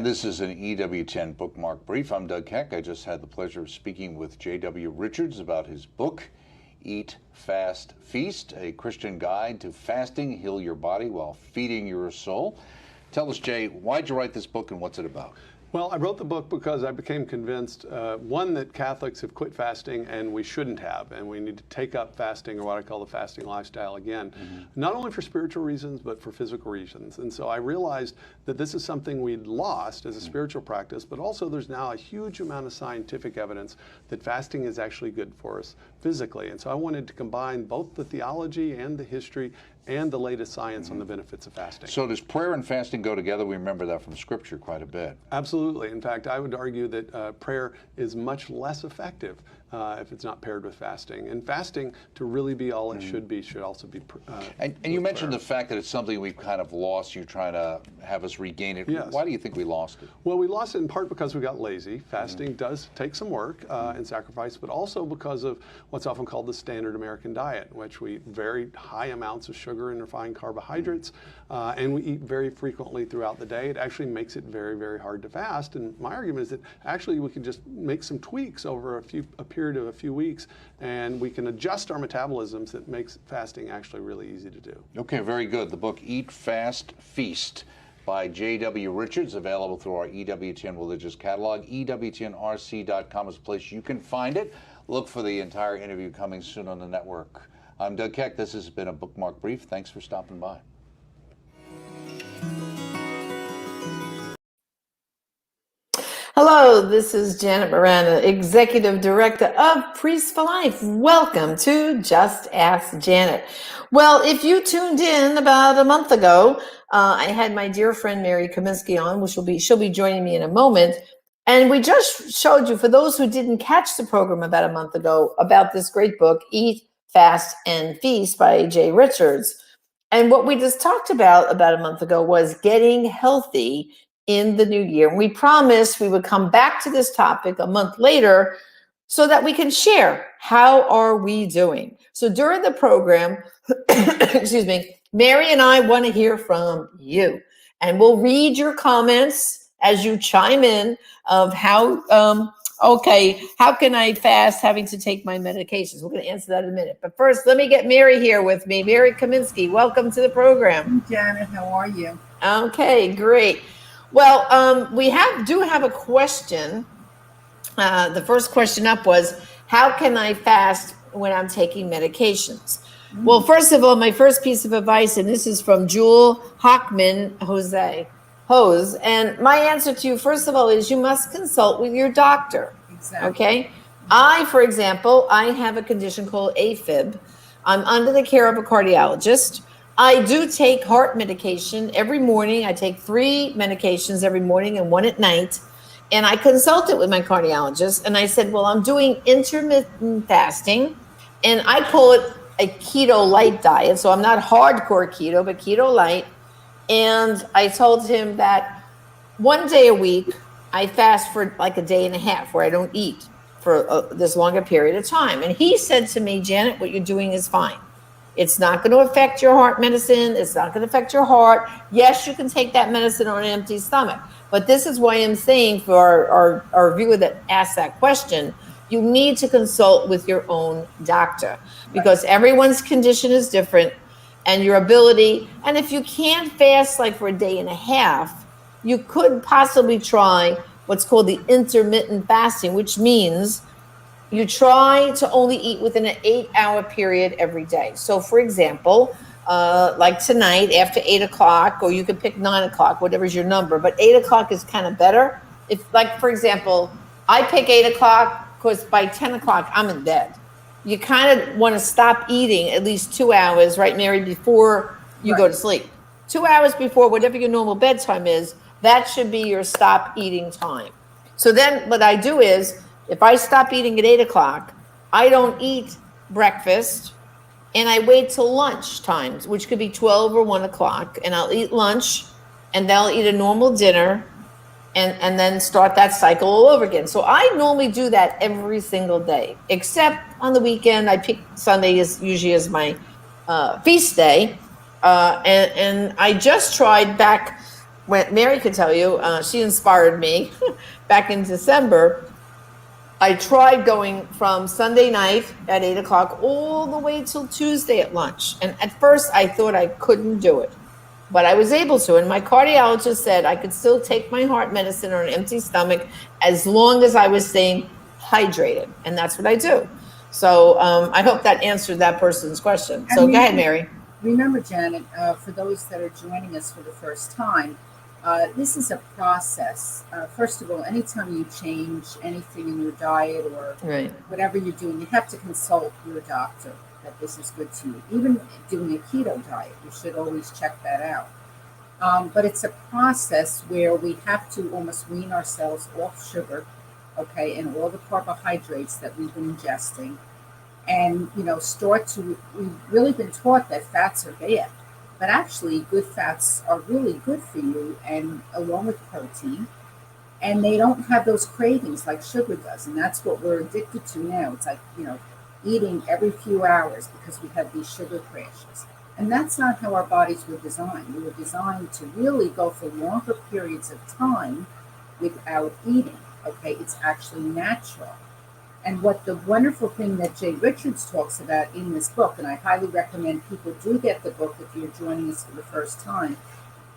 And this is an EWTN bookmark brief. I'm Doug Keck. I just had the pleasure of speaking with J.W. Richards about his book, Eat, Fast, Feast, a Christian guide to fasting, heal your body while feeding your soul. Tell us, Jay, why'd you write this book and what's it about? Well, I wrote the book because I became convinced, one, that Catholics have quit fasting and we shouldn't have, and we need to take up fasting, or what I call the fasting lifestyle again, not only for spiritual reasons, but for physical reasons. And so I realized that this is something we'd lost as a spiritual practice, but also there's now a huge amount of scientific evidence that fasting is actually good for us physically. And so I wanted to combine both the theology and the history and the latest science on the benefits of fasting. So does prayer and fasting go together? We remember that from Scripture quite a bit. Absolutely. In fact, I would argue that prayer is much less effective if it's not paired with fasting. And fasting, to really be all it should be, should also be And you mentioned the fact that it's something we've kind of lost. You're trying to have us regain it. Yes. Why do you think we lost it? Well, we lost it in part because we got lazy. Fasting does take some work and sacrifice, but also because of what's often called the standard American diet, in which we eat very high amounts of sugar and refined carbohydrates, and we eat very frequently throughout the day. It actually makes it very, very hard to fast. And my argument is that actually we can just make some tweaks over a period of a few weeks, and we can adjust our metabolisms that makes fasting actually really easy to do. Okay, very good. The book Eat, Fast, Feast by J.W. Richards, available through our EWTN religious catalog. EWTNRC.com is a place you can find it. Look for the entire interview coming soon on the network. I'm Doug Keck. This has been a Bookmark Brief. Thanks for stopping by. Hello, this is Janet Miranda, Executive Director of Priests for Life. Welcome to Just Ask Janet. Well, if you tuned in about a month ago, I had my dear friend Mary Kaminsky on, which she'll be joining me in a moment. And we just showed you, for those who didn't catch the program about a month ago, about this great book, Eat, Fast, and Feast by Jay Richards. And what we just talked about a month ago was getting healthy in the new year. And we promised we would come back to this topic a month later so that we can share how are we doing. So during the program, excuse me, Mary and I want to hear from you. And we'll read your comments as you chime in of how can I fast having to take my medications? We're going to answer that in a minute. But first, let me get Mary here with me. Mary Kaminsky, welcome to the program. Janet, how are you? Okay, great. Well, we do have a question. The first question up was, how can I fast when I'm taking medications? Well, first of all, my first piece of advice, and this is from Jewel Hockman Hose, and my answer to you, first of all, is you must consult with your doctor. Exactly. Okay? For example, I have a condition called AFib. I'm under the care of a cardiologist. I do take heart medication every morning. I take 3 medications every morning and 1 at night. And I consulted with my cardiologist and I said, well, I'm doing intermittent fasting and I call it a keto light diet. So I'm not hardcore keto, but keto light. And I told him that 1 day a week, I fast for like a day and a half where I don't eat for this longer period of time. And he said to me, Janet, what you're doing is fine. It's not going to affect your heart medicine. It's not going to affect your heart. Yes, you can take that medicine on an empty stomach. But this is why I'm saying for our viewer that asked that question, you need to consult with your own doctor because everyone's condition is different and your ability. And if you can't fast like for a day and a half, you could possibly try what's called the intermittent fasting, which means you try to only eat within an 8-hour period every day. So for example, like tonight after 8 o'clock, or you could pick 9 o'clock, whatever's your number, but 8 o'clock is kind of better. If like, for example, I pick 8 o'clock because by 10 o'clock I'm in bed. You kind of want to stop eating at least 2 hours, right, Mary, before you go to sleep. 2 hours before whatever your normal bedtime is, that should be your stop eating time. So then what I do is, if I stop eating at 8 o'clock, I don't eat breakfast and I wait till lunch times, which could be 12 or 1 o'clock, and I'll eat lunch and then I'll eat a normal dinner and then start that cycle all over again. So I normally do that every single day, except on the weekend. I pick Sunday usually as my feast day. And I just tried back when Mary could tell you, she inspired me back in December. I tried going from Sunday night at 8 o'clock all the way till Tuesday at lunch. And at first I thought I couldn't do it, but I was able to. And my cardiologist said I could still take my heart medicine on an empty stomach as long as I was staying hydrated. And that's what I do. So I hope that answered that person's question. So go ahead, Mary. Remember, Janet, for those that are joining us for the first time, this is a process. First of all, anytime you change anything in your diet or Right. whatever you're doing, you have to consult your doctor that this is good to you. Even doing a keto diet, you should always check that out. But it's a process where we have to almost wean ourselves off sugar, okay, and all the carbohydrates that we've been ingesting. And, we've really been taught that fats are bad. But actually, good fats are really good for you, and along with protein. And they don't have those cravings like sugar does. And that's what we're addicted to now. It's like, eating every few hours because we have these sugar crashes. And that's not how our bodies were designed. We were designed to really go for longer periods of time without eating. Okay, it's actually natural. And what the wonderful thing that Jay Richards talks about in this book, and I highly recommend people do get the book if you're joining us for the first time,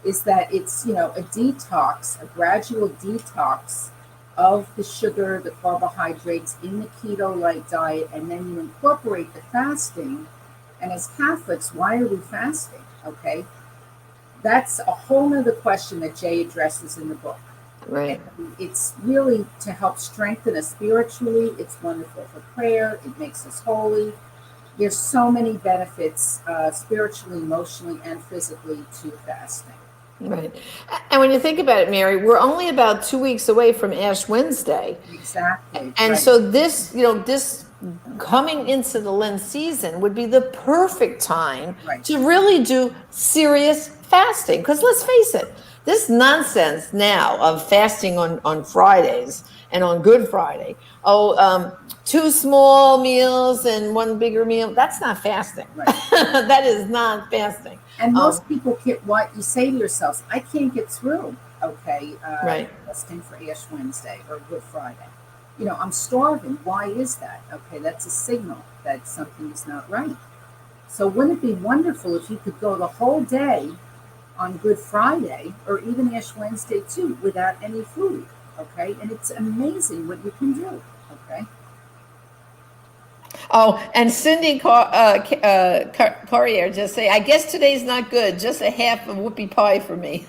is that it's, a detox, a gradual detox of the sugar, the carbohydrates in the keto-like diet, and then you incorporate the fasting. And as Catholics, why are we fasting? Okay, that's a whole nother question that Jay addresses in the book. Right. And it's really to help strengthen us spiritually. It's wonderful for prayer. It makes us holy. There's so many benefits spiritually, emotionally, and physically to fasting. Right. And when you think about it, Mary, we're only about 2 weeks away from Ash Wednesday. Exactly. And right. so this, this coming into the Lent season would be the perfect time Right. to really do serious fasting. Because let's face it, this nonsense now of fasting on Fridays and on Good Friday, two small meals and one bigger meal, that's not fasting. Right. That is not fasting. And most people get what you say to yourselves, I can't get through, okay, Right. fasting for Ash Wednesday or Good Friday. I'm starving. Why is that? Okay, that's a signal that something is not right. So wouldn't it be wonderful if you could go the whole day on Good Friday or even Ash Wednesday too without any food, okay? And it's amazing what you can do, okay? Oh, and Cindy Carrier just say, I guess today's not good, just a half of whoopie pie for me.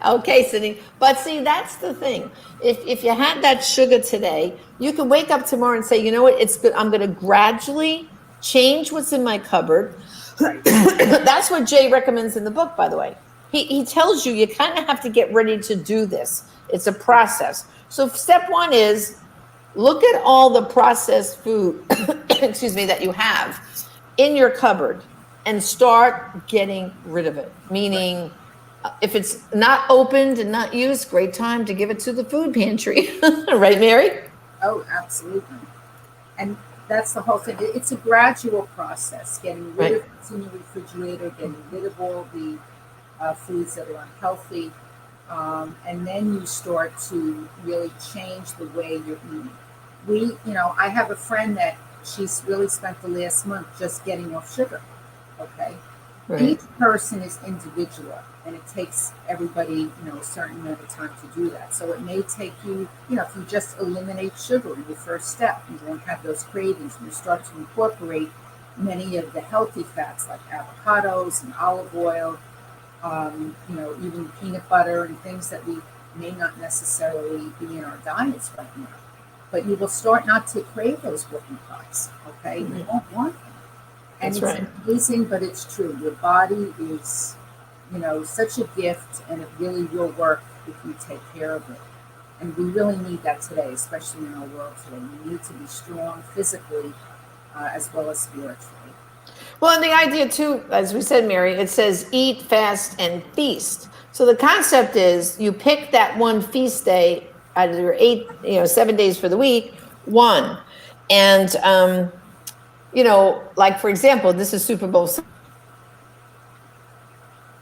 Okay, Cindy. But see, that's the thing. If you had that sugar today, you can wake up tomorrow and say, you know what, it's good. I'm going to gradually change what's in my cupboard. That's what Jay recommends in the book, by the way. He tells you kind of have to get ready to do this. It's a process. So step one is look at all the processed food, excuse me, that you have in your cupboard and start getting rid of it. Meaning, if it's not opened and not used, great time to give it to the food pantry. Right, Mary? Oh, absolutely. And that's the whole thing. It's a gradual process, getting rid of what's in the refrigerator, getting rid of all the foods that are unhealthy. And then you start to really change the way you're eating. I have a friend that she's really spent the last month just getting off sugar. Okay. Right. Each person is individual, and it takes everybody, a certain amount of time to do that. So it may take you, if you just eliminate sugar in your first step, you won't have those cravings, and you start to incorporate many of the healthy fats like avocados and olive oil, even peanut butter and things that we may not necessarily be in our diets right now. But you will start not to crave those whoopie pies, okay? You won't want them. And That's it's right. amazing, but it's true. Your body is, such a gift, and it really will work if you take care of it. And we really need that today, especially in our world today. We need to be strong physically as well as spiritually. Well, and the idea too, as we said, Mary, it says eat, fast, and feast. So the concept is you pick that one feast day out of your 7 days for the week, one. And, like, for example, this is Super Bowl.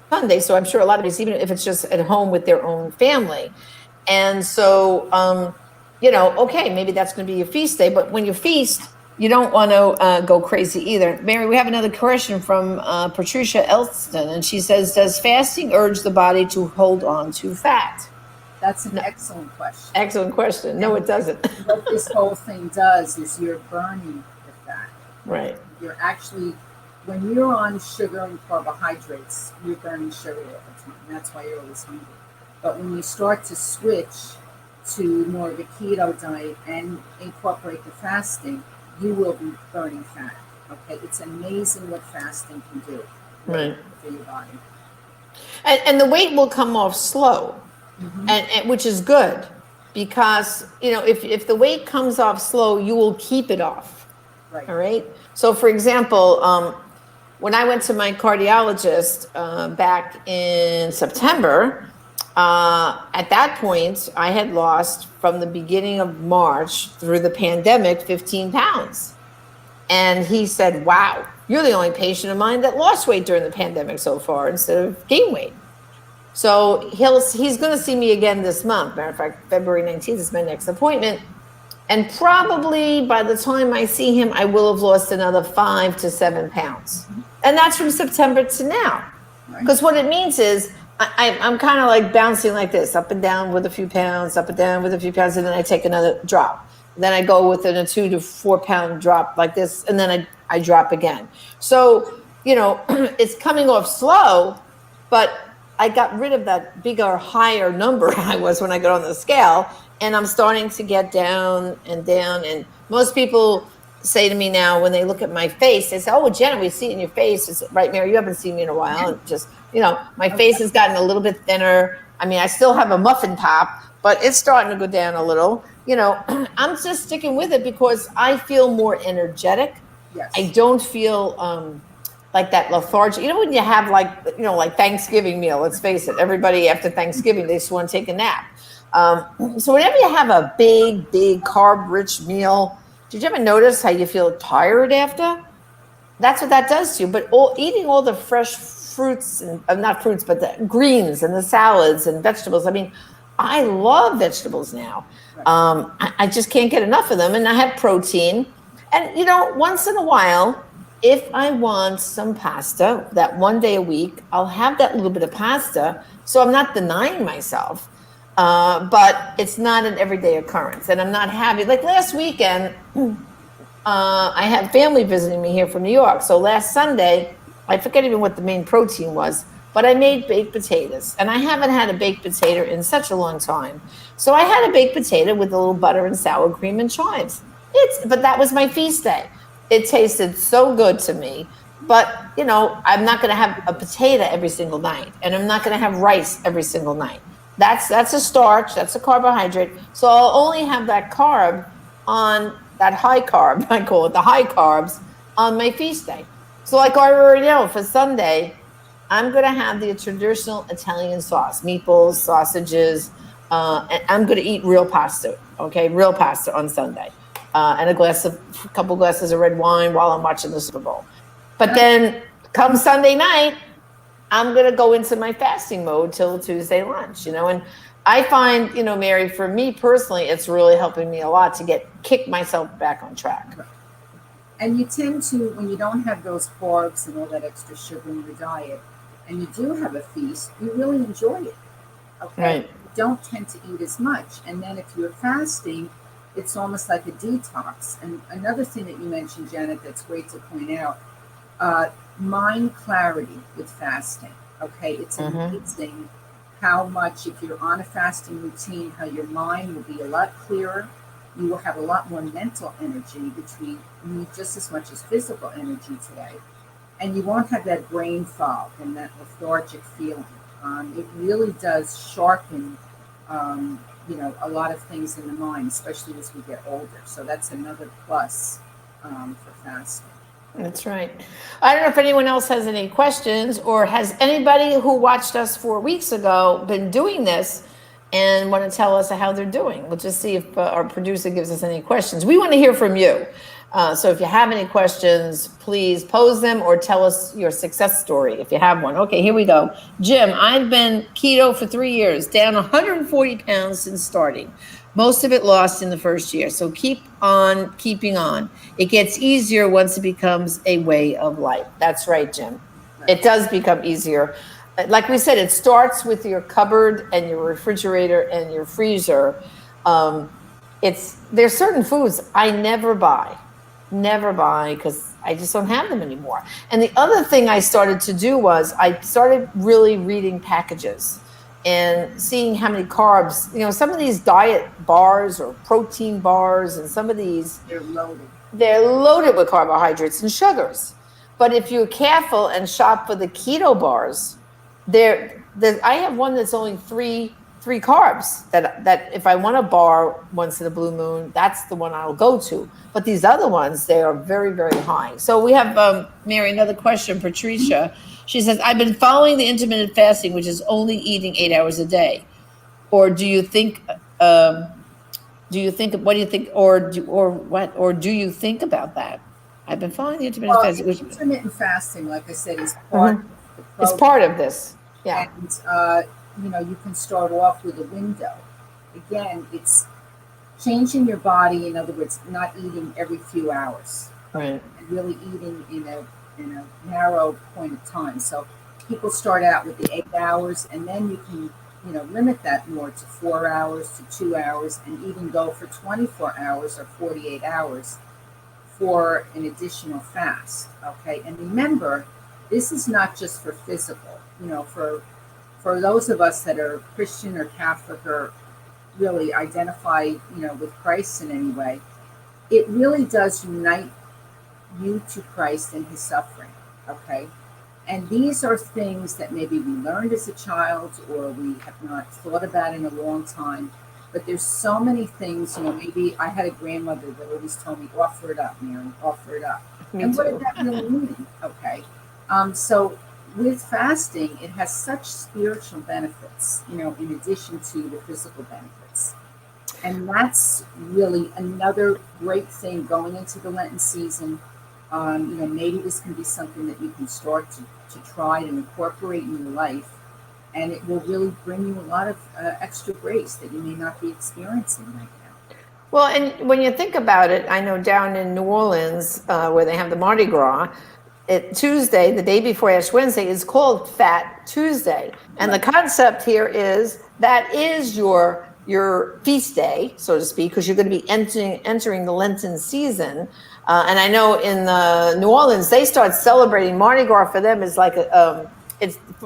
Sunday. So I'm sure a lot of us, even if it's just at home with their own family. And so, okay, maybe that's going to be your feast day. But when you feast, you don't want to go crazy either. Mary, we have another question from Patricia Elston. And she says, does fasting urge the body to hold on to fat? That's an excellent question. Excellent question. No, it doesn't. What this whole thing does is you're burning the fat. Right. You're actually, when you're on sugar and carbohydrates, you're burning sugar all the time. That's why you're always hungry. But when you start to switch to more of a keto diet and incorporate the fasting, you will be burning fat. Okay, it's amazing what fasting can do for your body. And the weight will come off slow, and which is good, because if the weight comes off slow, you will keep it off. Right. All right. So, for example, when I went to my cardiologist back in September, at that point, I had lost from the beginning of March through the pandemic 15 pounds. And he said, wow, you're the only patient of mine that lost weight during the pandemic so far instead of gain weight. So he's going to see me again this month. Matter of fact, February 19th is my next appointment. And probably by the time I see him, I will have lost another 5 to 7 pounds. And that's from September to now. Because what it means is I'm kind of like bouncing like this, up and down with a few pounds, up and down with a few pounds, and then I take another drop. Then I go within a 2 to 4 pound drop like this, and then I drop again. So, it's coming off slow, but I got rid of that bigger, higher number I was when I got on the scale, and I'm starting to get down and down. And most people say to me now, when they look at my face, they say, oh, Jenna, we see it in your face. It's right, Mary, you haven't seen me in a while. And just, my face has gotten a little bit thinner. I mean, I still have a muffin top, but it's starting to go down a little. I'm just sticking with it because I feel more energetic. Yes. I don't feel like that lethargic. When you have like Thanksgiving meal, let's face it, everybody after Thanksgiving, they just want to take a nap. So whenever you have a big carb-rich meal, did you ever notice how you feel tired after? That's what that does to you. But eating all the fresh fruits, and not fruits, but the greens and the salads and vegetables. I mean, I love vegetables now. I just can't get enough of them. And I have protein. And, once in a while, if I want some pasta, that one day a week, I'll have that little bit of pasta. So I'm not denying myself. But it's not an everyday occurrence. And I'm not having, like last weekend, I had family visiting me here from New York. So last Sunday, I forget even what the main protein was, but I made baked potatoes. And I haven't had a baked potato in such a long time. So I had a baked potato with a little butter and sour cream and chives. But that was my feast day. It tasted so good to me. But, I'm not going to have a potato every single night. And I'm not going to have rice every single night. That's a starch, that's a carbohydrate. So I'll only have that carb on that high carb, I call it the high carbs, on my feast day. So like I already know, for Sunday, I'm going to have the traditional Italian sauce, meatballs, sausages, and I'm going to eat real pasta, okay? Real pasta on Sunday. And a couple glasses of red wine while I'm watching the Super Bowl. But then come Sunday night, I'm going to go into my fasting mode till Tuesday lunch, and I find, Mary, for me personally, it's really helping me a lot to kick myself back on track. And you tend to, when you don't have those carbs and all that extra sugar in your diet, and you do have a feast, you really enjoy it. Okay. Right. You don't tend to eat as much. And then if you're fasting, it's almost like a detox. And another thing that you mentioned, Janet, that's great to point out, mind clarity with fasting. Okay. It's amazing how much, if you're on a fasting routine, how your mind will be a lot clearer. You will have a lot more mental energy between you, just as much as physical energy today. And you won't have that brain fog and that lethargic feeling. It really does sharpen, a lot of things in the mind, especially as we get older. So that's another plus for fasting. That's right. I don't know if anyone else has any questions, or has anybody who watched us 4 weeks ago been doing this and want to tell us how they're doing. We'll just see if our producer gives us any questions. We want to hear from you. So if you have any questions, please pose them or tell us your success story if you have one. Okay, here we go. Jim, I've been keto for 3 years, down 140 pounds since starting. Most of it lost in the first year. So keep on keeping on. It gets easier once it becomes a way of life. That's right, Jim. It does become easier. Like we said, it starts with your cupboard and your refrigerator and your freezer. There's certain foods I never buy because I just don't have them anymore. And the other thing I started to do was I started really reading packages and seeing how many carbs, some of these diet bars or protein bars and some of these, they're loaded with carbohydrates and sugars. But if you're careful and shop for the keto bars, I have one that's only three carbs that if I want a bar once in a blue moon, that's the one I'll go to. But these other ones, they are very, very high. So we have, Mary, another question, Patricia. She says, I've been following the intermittent fasting, which is only eating 8 hours a day. Or do you think, what do you think, or do you think about that? I've been following the intermittent fasting. Intermittent fasting, like I said, is part it's part of this. Yeah. And, you can start off with a window. Again, it's changing your body. In other words, not eating every few hours. Right. And really eating in a narrow point of time. So people start out with the 8 hours, and then you can, limit that more to 4 hours to 2 hours, and even go for 24 hours or 48 hours for an additional fast. Okay. And remember, this is not just for physical. For those of us that are Christian or Catholic or really identify, with Christ in any way, it really does unite you to Christ and his suffering, okay? And these are things that maybe we learned as a child or we have not thought about in a long time, but there's so many things, maybe I had a grandmother that always told me, offer it up, Mary, offer it up. And what did that really mean? Okay. So with fasting, it has such spiritual benefits, in addition to the physical benefits. And that's really another great thing going into the Lenten season. Maybe this can be something that you can start to try and incorporate in your life. And it will really bring you a lot of extra grace that you may not be experiencing right now. Well, and when you think about it, I know down in New Orleans, where they have the Mardi Gras, Tuesday, the day before Ash Wednesday, is called Fat Tuesday. And the concept here is that is your feast day, so to speak, because you're going to be entering the Lenten season. And I know in New Orleans, they start celebrating Mardi Gras. For them is like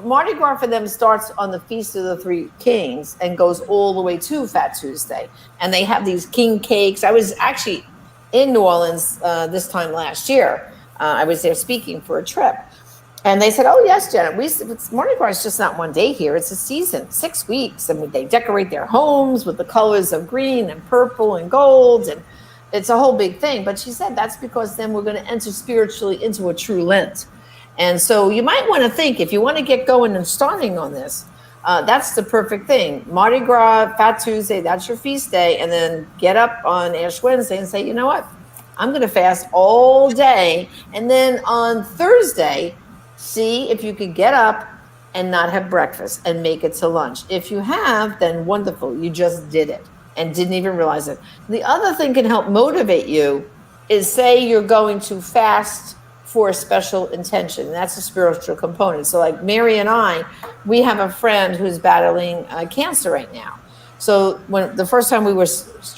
Mardi Gras for them starts on the Feast of the Three Kings and goes all the way to Fat Tuesday. And they have these king cakes. I was actually in New Orleans this time last year. I was there speaking for a trip. And they said, oh, yes, Janet, Mardi Gras is just not one day here. It's a season, 6 weeks. I mean, they decorate their homes with the colors of green and purple and gold. And it's a whole big thing. But she said that's because then we're going to enter spiritually into a true Lent. And so you might want to think, if you want to get going and starting on this, that's the perfect thing. Mardi Gras, Fat Tuesday, that's your feast day. And then get up on Ash Wednesday and say, you know what? I'm going to fast all day. And then on Thursday, see if you could get up and not have breakfast and make it to lunch. If you have, then wonderful. You just did it and didn't even realize it. The other thing can help motivate you is say you're going to fast for a special intention. That's a spiritual component. So like Mary and I, we have a friend who's battling cancer right now. So when the first time we were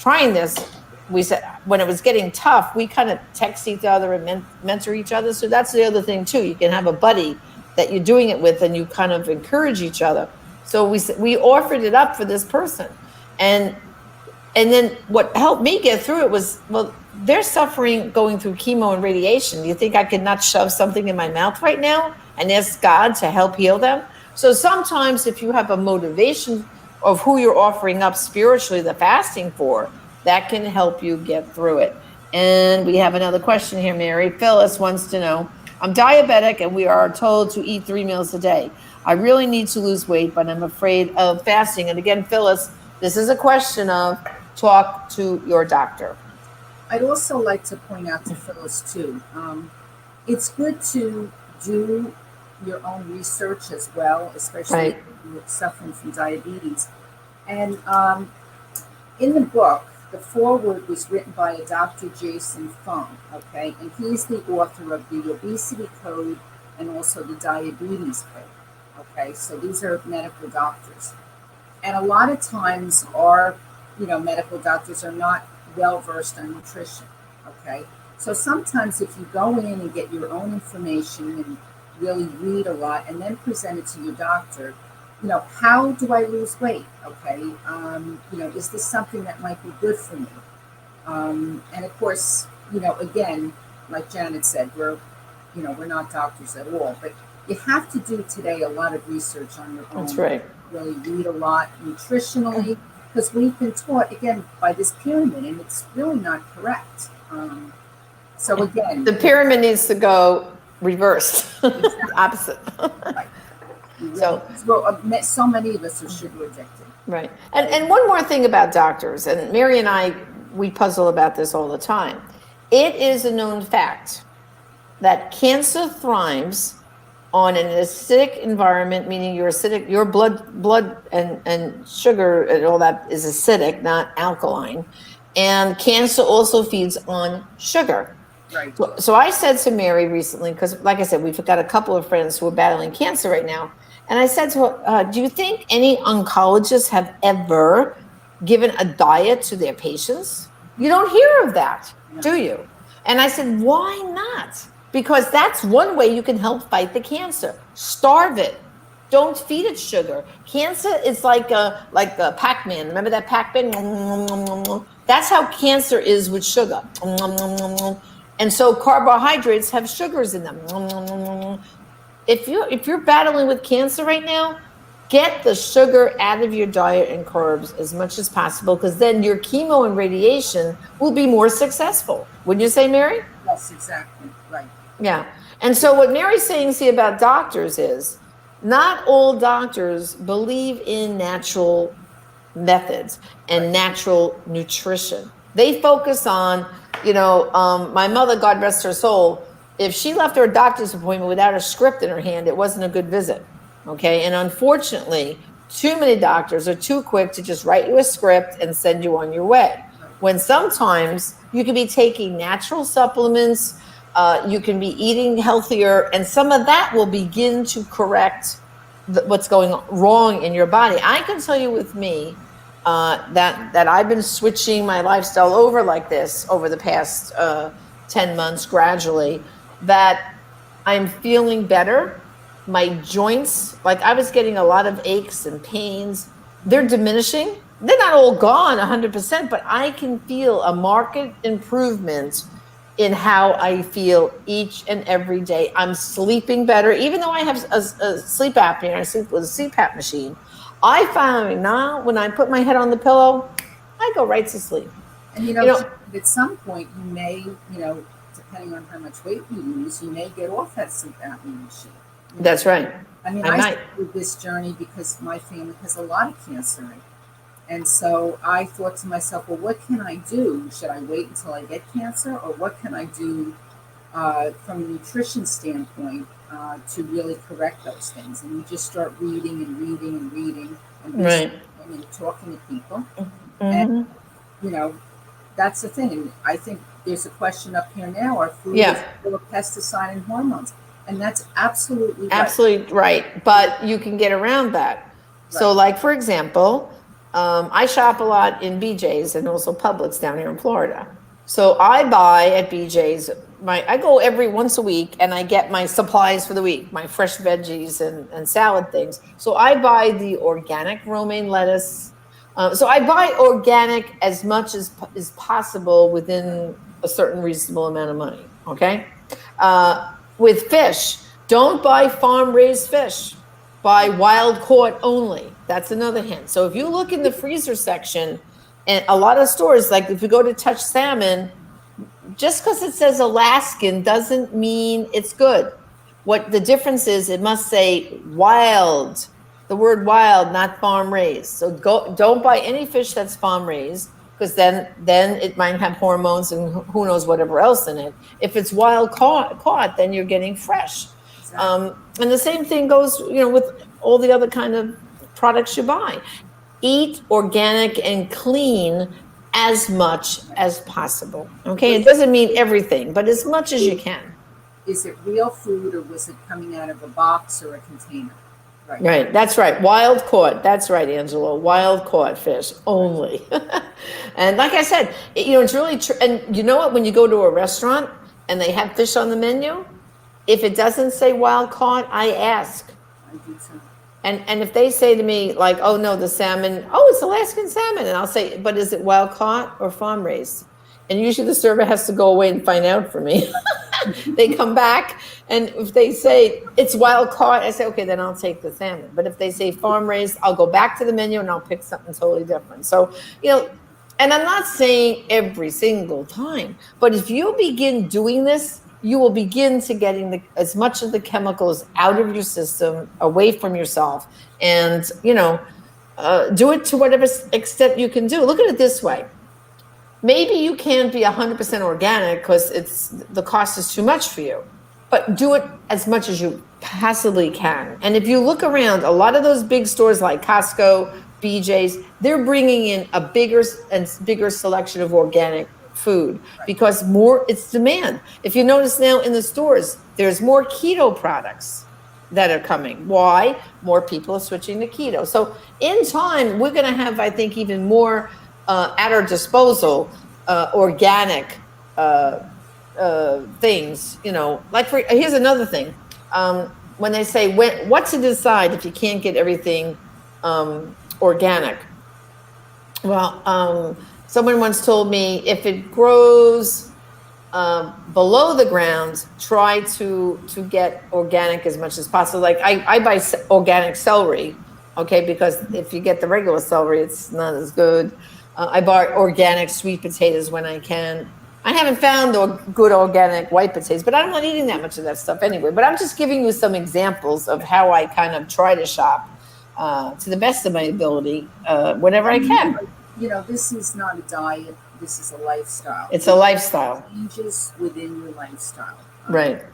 trying this, we said, when it was getting tough, we kind of text each other and mentor each other. So that's the other thing too. You can have a buddy that you're doing it with and you kind of encourage each other. So we offered it up for this person. And then what helped me get through it was, well, they're suffering going through chemo and radiation. Do you think I could not shove something in my mouth right now and ask God to help heal them? So sometimes if you have a motivation of who you're offering up spiritually the fasting for, that can help you get through it. And we have another question here, Mary. Phyllis wants to know, I'm diabetic and we are told to eat 3 meals a day. I really need to lose weight, but I'm afraid of fasting. And again, Phyllis, this is a question of talk to your doctor. I'd also like to point out to Phyllis too, it's good to do your own research as well, especially Right. if you're suffering from diabetes. And in the book, the foreword was written by a Dr. Jason Fung, okay? And he's the author of the Obesity Code and also the Diabetes Code, okay? So these are medical doctors. And a lot of times our, medical doctors are not well versed on nutrition, okay? So sometimes if you go in and get your own information and really read a lot and then present it to your doctor, how do I lose weight? Okay, is this something that might be good for me? And of course, again, like Janet said, we're not doctors at all, but you have to do today a lot of research on your own. That's right. Really read a lot nutritionally, because we've been taught again by this pyramid, and it's really not correct. So again, The pyramid needs to go reversed, opposite. right. So- So many of us are sugar addicted. Right. And one more thing about doctors, and Mary and I, we puzzle about this all the time. It is a known fact that cancer thrives on an acidic environment, meaning your blood and sugar and all that is acidic, not alkaline. And cancer also feeds on sugar. Right. So I said to Mary recently, because like I said, we've got a couple of friends who are battling cancer right now. And I said to her, do you think any oncologists have ever given a diet to their patients? You don't hear of that, do you? And I said, why not? Because that's one way you can help fight the cancer. Starve it. Don't feed it sugar. Cancer is like a Pac-Man. Remember that Pac-Man? That's how cancer is with sugar. And so carbohydrates have sugars in them. If you're battling with cancer right now, get the sugar out of your diet and carbs as much as possible, because then your chemo and radiation will be more successful. Wouldn't you say, Mary? Yes, exactly. Right. Yeah. And so what Mary's saying, see, about doctors is not all doctors believe in natural methods and natural nutrition. They focus on, my mother, God rest her soul, if she left her doctor's appointment without a script in her hand, it wasn't a good visit. Okay. And unfortunately, too many doctors are too quick to just write you a script and send you on your way. When sometimes you could be taking natural supplements, you can be eating healthier, and some of that will begin to correct what's going wrong in your body. I can tell you with me that I've been switching my lifestyle over like this over the past 10 months gradually, that I'm feeling better. My joints, like I was getting a lot of aches and pains, they're diminishing. They're not all gone 100%, but I can feel a marked improvement in how I feel each and every day. I'm sleeping better, even though I have a sleep apnea and I sleep with a CPAP machine. I find now when I put my head on the pillow, I go right to sleep. And at some point you may, depending on how much weight you lose, you may get off that sleep apnea machine. That's right. I mean, I started this journey because my family has a lot of cancer. And so I thought to myself, well, what can I do? Should I wait until I get cancer? Or what can I do from a nutrition standpoint to really correct those things? And you just start reading and reading and reading and right. and talking to people. Mm-hmm. And, that's the thing. And I think there's a question up here now, are foods full of pesticide and hormones? And that's absolutely right. Absolutely right. But you can get around that. Right. So like, for example, I shop a lot in BJ's and also Publix down here in Florida. So I buy at BJ's, I go every once a week and I get my supplies for the week, my fresh veggies and salad things. So I buy the organic romaine lettuce. So I buy organic as much as is possible within a certain reasonable amount of money, okay? With fish, don't buy farm-raised fish. Buy wild caught only. That's another hint. So if you look in the freezer section, and a lot of stores, like if you go to Touch Salmon, just because it says Alaskan doesn't mean it's good. What the difference is, it must say wild, the word wild, not farm raised. So don't buy any fish that's farm raised. because then it might have hormones and who knows whatever else in it. If it's wild caught, then you're getting fresh. And the same thing goes, with all the other kind of products you buy. Eat organic and clean as much as possible. Okay, it doesn't mean everything, but as much as you can. Is it real food or was it coming out of a box or a container? Right, that's right. Wild caught. That's right, Angelo. Wild caught fish only. And like I said, it's really true. And you know what? When you go to a restaurant and they have fish on the menu, if it doesn't say wild caught, I ask. I do too. And if they say to me, like, oh no, the salmon, oh, it's Alaskan salmon. And I'll say, but is it wild caught or farm raised? And usually the server has to go away and find out for me. They come back, and if they say it's wild caught, I say, okay, then I'll take the salmon. But if they say farm raised, I'll go back to the menu and I'll pick something totally different. So, and I'm not saying every single time, but if you begin doing this, you will begin to getting as much of the chemicals out of your system, away from yourself, and do it to whatever extent you can do. Look at it this way. Maybe you can't be 100% organic because the cost is too much for you, but do it as much as you possibly can. And if you look around, a lot of those big stores like Costco, BJ's, they're bringing in a bigger and bigger selection of organic food because it's demand. If you notice now in the stores, there's more keto products that are coming. Why? More people are switching to keto. So in time, we're going to have, I think, even more at our disposal, organic things, here's another thing. When they say what to decide if you can't get everything organic. Well, someone once told me if it grows below the ground, try to get organic as much as possible. Like I buy organic celery, okay, because if you get the regular celery, it's not as good. I buy organic sweet potatoes when I can. I haven't found good organic white potatoes, but I'm not eating that much of that stuff anyway. But I'm just giving you some examples of how I kind of try to shop to the best of my ability whenever I can. This is not a diet. This is a lifestyle. It's a lifestyle. Changes within your lifestyle. Right.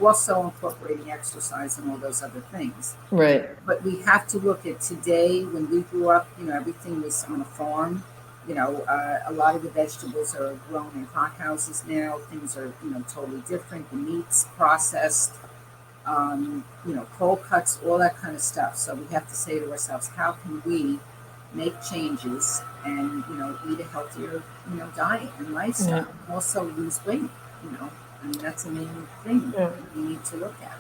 Also incorporating exercise and all those other things. Right. But we have to look at today. When we grew up, everything was on a farm. A lot of the vegetables are grown in hothouses now. Things are, totally different. The meat's processed, cold cuts, all that kind of stuff. So we have to say to ourselves, how can we make changes and, eat a healthier, diet and lifestyle? Yeah. Also lose weight, that's the main thing we need to look at.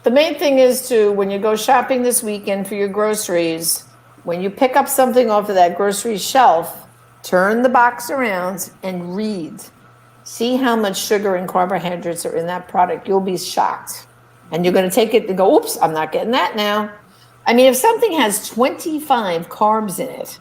The main thing is when you go shopping this weekend for your groceries, when you pick up something off of that grocery shelf, turn the box around and read. See how much sugar and carbohydrates are in that product. You'll be shocked. And you're going to take it and go, oops, I'm not getting that now. I mean, if something has 25 carbs in it,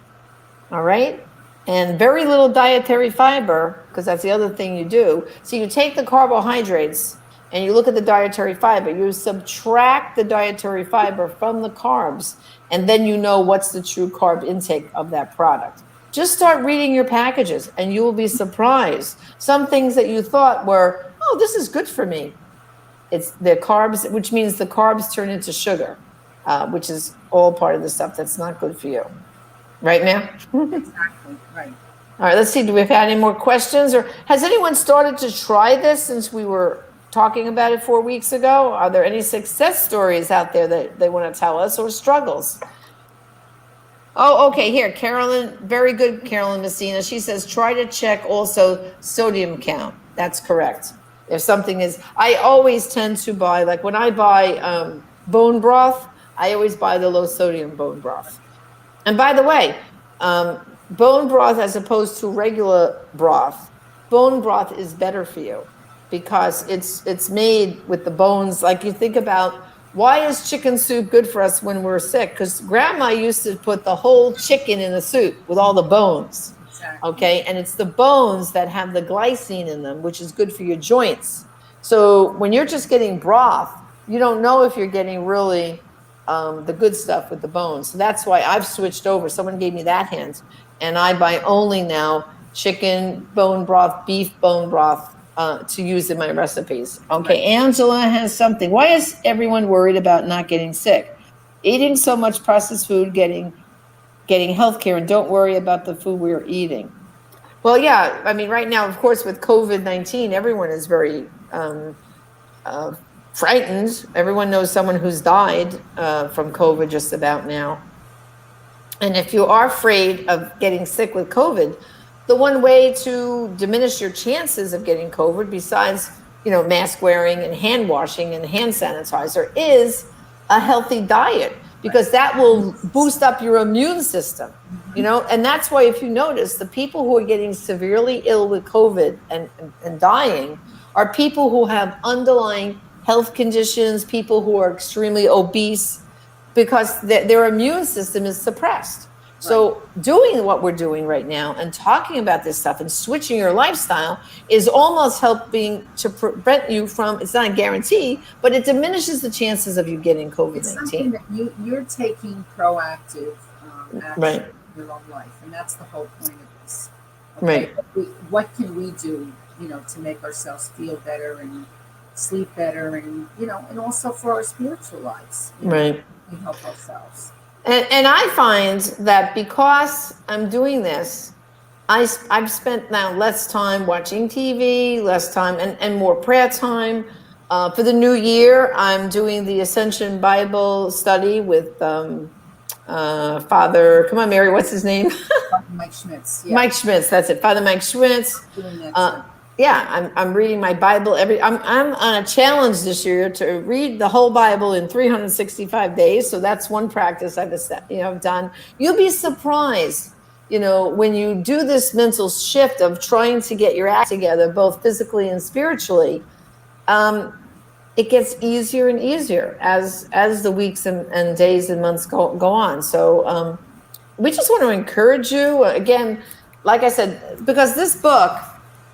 all right, and very little dietary fiber, because that's the other thing you do. So you take the carbohydrates and you look at the dietary fiber, you subtract the dietary fiber from the carbs, and then you know what's the true carb intake of that product. Just start reading your packages and you will be surprised. Some things that you thought were, oh, this is good for me. It's the carbs, which means the carbs turn into sugar, which is all part of the stuff that's not good for you. Right, ma'am? Exactly, right. All right, let's see. Do we have any more questions? Or has anyone started to try this since we were talking about it 4 weeks ago? Are there any success stories out there that they want to tell us, or struggles? Oh, okay, here, Carolyn, very good, Carolyn Messina. She says, try to check also sodium count. That's correct. If something is, I always tend to buy, like when I buy bone broth, I always buy the low sodium bone broth. And by the way, bone broth as opposed to regular broth, bone broth is better for you because it's made with the bones. Like you think about, why is chicken soup good for us when we're sick? Because grandma used to put the whole chicken in the soup with all the bones. Exactly. Okay, and it's the bones that have the glycine in them, which is good for your joints. So when you're just getting broth, you don't know if you're getting really the good stuff with the bones. So that's why I've switched over. Someone gave me that hint. and I buy only now chicken bone broth, beef bone broth to use in my recipes. Okay, Angela has something. Why is everyone worried about not getting sick? Eating so much processed food, getting health care, and don't worry about the food we're eating. Well, yeah, I mean, right now, of course, with COVID-19, everyone is very frightened. Everyone knows someone who's died from COVID just about now. And if you are afraid of getting sick with COVID, the one way to diminish your chances of getting COVID, besides, mask wearing and hand washing and hand sanitizer, is a healthy diet, because that will boost up your immune system, and that's why, if you notice, the people who are getting severely ill with COVID and dying are people who have underlying health conditions, people who are extremely obese, because their immune system is suppressed. So doing what we're doing right now and talking about this stuff and switching your lifestyle is almost helping to prevent you from, it's not a guarantee, but it diminishes the chances of you getting COVID-19. It's something that you're taking proactive action Right. in your own life, and that's the whole point of this. Right. What can we do, to make ourselves feel better and sleep better, and and also for our spiritual lives. Right. We help ourselves. And I find that because I'm doing this, I've spent now less time watching TV, less time and more prayer time. For the new year, I'm doing the Ascension Bible study with Father, come on, Mary, what's his name? Mike Schmitz. Yeah. Mike Schmitz, that's it. Father Mike Schmitz. Doing that too. Yeah, I'm reading my Bible I'm on a challenge this year to read the whole Bible in 365 days. So that's one practice I've done. You'll be surprised, when you do this mental shift of trying to get your act together, both physically and spiritually. It gets easier and easier as the weeks and days and months go on. So we just want to encourage you again, like I said, because this book,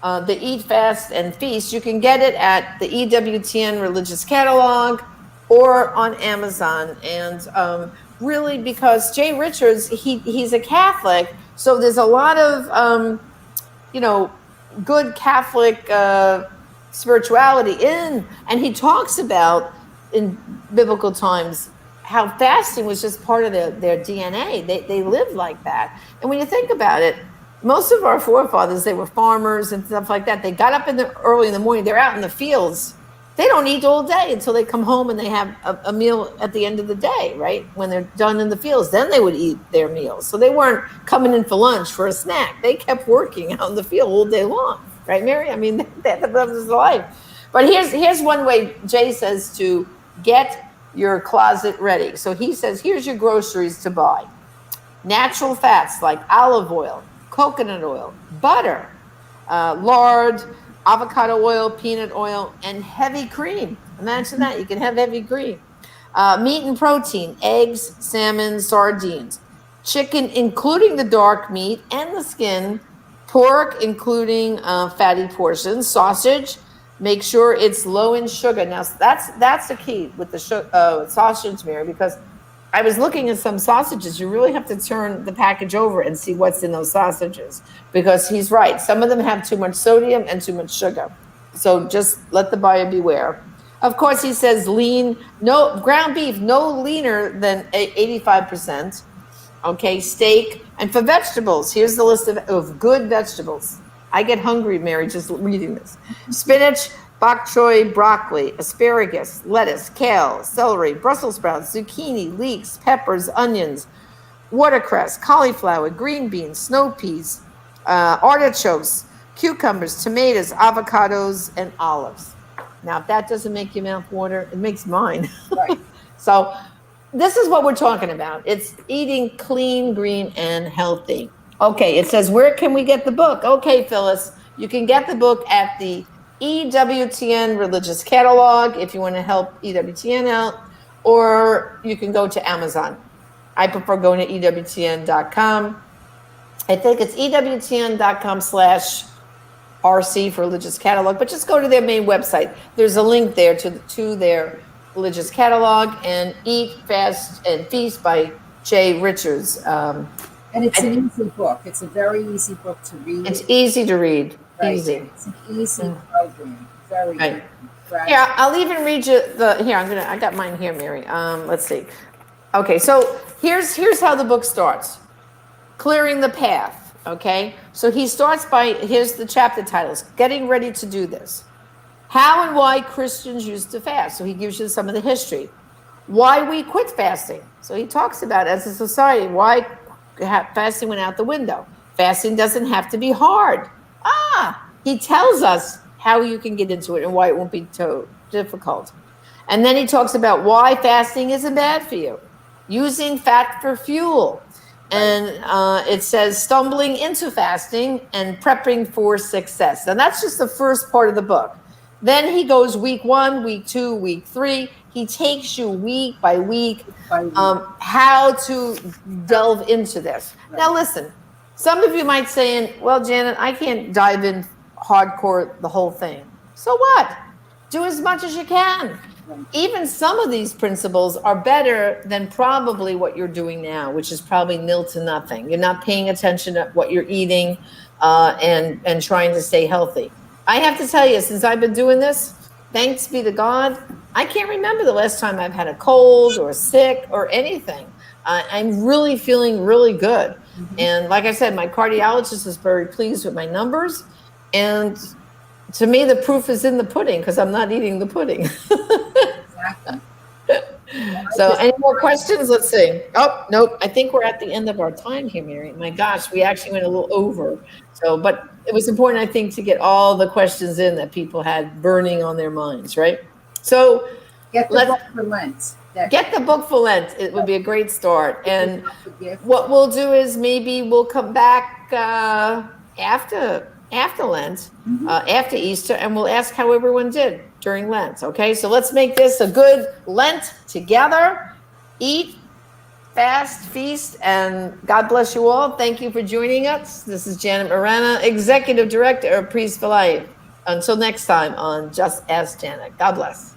the Eat, Fast, and Feast, you can get it at the EWTN Religious Catalog or on Amazon. And really, because Jay Richards, he's a Catholic, so there's a lot of, good Catholic spirituality and he talks about, in biblical times, how fasting was just part of their DNA. They lived like that. And when you think about it, most of our forefathers, they were farmers and stuff like that. They got up early in the morning. They're out in the fields. They don't eat all day until they come home and they have a meal at the end of the day, right? When they're done in the fields, then they would eat their meals. So they weren't coming in for lunch for a snack. They kept working out in the field all day long, right, Mary? I mean, that was life. But here's one way Jay says to get your closet ready. So he says, here's your groceries to buy. Natural fats like olive oil, coconut oil, butter, lard, avocado oil, peanut oil, and heavy cream. Imagine that, you can have heavy cream. Meat and protein, eggs, salmon, sardines. Chicken, including the dark meat and the skin. Pork, including fatty portions. Sausage, make sure it's low in sugar. Now, that's the key with the sausage, Mary, because I was looking at some sausages. You really have to turn the package over and see what's in those sausages, because he's right. Some of them have too much sodium and too much sugar. So just let the buyer beware. Of course, he says lean, no ground beef, no leaner than 85%. Okay, steak. And for vegetables, here's the list of good vegetables. I get hungry, Mary, just reading this. Spinach, bok choy, broccoli, asparagus, lettuce, kale, celery, Brussels sprouts, zucchini, leeks, peppers, onions, watercress, cauliflower, green beans, snow peas, artichokes, cucumbers, tomatoes, avocados, and olives. Now, if that doesn't make your mouth water, it makes mine. Right. So this is what we're talking about. It's eating clean, green, and healthy. Okay, it says, where can we get the book? Okay, Phyllis, you can get the book at the EWTN Religious Catalog if you want to help EWTN out, or you can go to Amazon. I prefer going to EWTN.com. I think it's EWTN.com/RC for Religious Catalog, but just go to their main website. There's a link there to their Religious Catalog, and Eat, Fast, and Feast by Jay Richards. And it's an easy book. It's a very easy book to read. It's easy to read. Right. Easy. It's an easy program. Very Right. easy. Here, I'll even read you I got mine here, Mary. Let's see. Okay, so here's how the book starts. Clearing the path, okay? So he starts by, here's the chapter titles, Getting Ready to Do This. How and why Christians used to fast. So he gives you some of the history. Why we quit fasting. So he talks about, as a society, why fasting went out the window. Fasting doesn't have to be hard. He tells us how you can get into it and why it won't be so difficult. And then he talks about why fasting isn't bad for you. Using fat for fuel. And it says stumbling into fasting and prepping for success. And that's just the first part of the book. Then he goes week 1, week 2, week 3. He takes you week by week, how to delve into this. Right. Now listen, some of you might say, well, Janet, I can't dive in hardcore the whole thing. So what? Do as much as you can. Even some of these principles are better than probably what you're doing now, which is probably nil to nothing. You're not paying attention to what you're eating and trying to stay healthy. I have to tell you, since I've been doing this, thanks be to God, I can't remember the last time I've had a cold or sick or anything. I'm really feeling really good. Mm-hmm. And like I said, my cardiologist is very pleased with my numbers. And to me, the proof is in the pudding because I'm not eating the pudding. Exactly. So any more questions? Let's see. Oh, nope. I think we're at the end of our time here, Mary. My gosh, we actually went a little over. So, but it was important, I think, to get all the questions in that people had burning on their minds, right? So get the book for Lent. Get the book for Lent. It would be a great start. And what we'll do is maybe we'll come back after Lent, after Easter, and we'll ask how everyone did during Lent. Okay, so let's make this a good Lent together. Eat, fast, feast, and God bless you all. Thank you for joining us. This is Janet Marana, Executive Director of Priests for Life. Until next time on Just Ask Janet. God bless.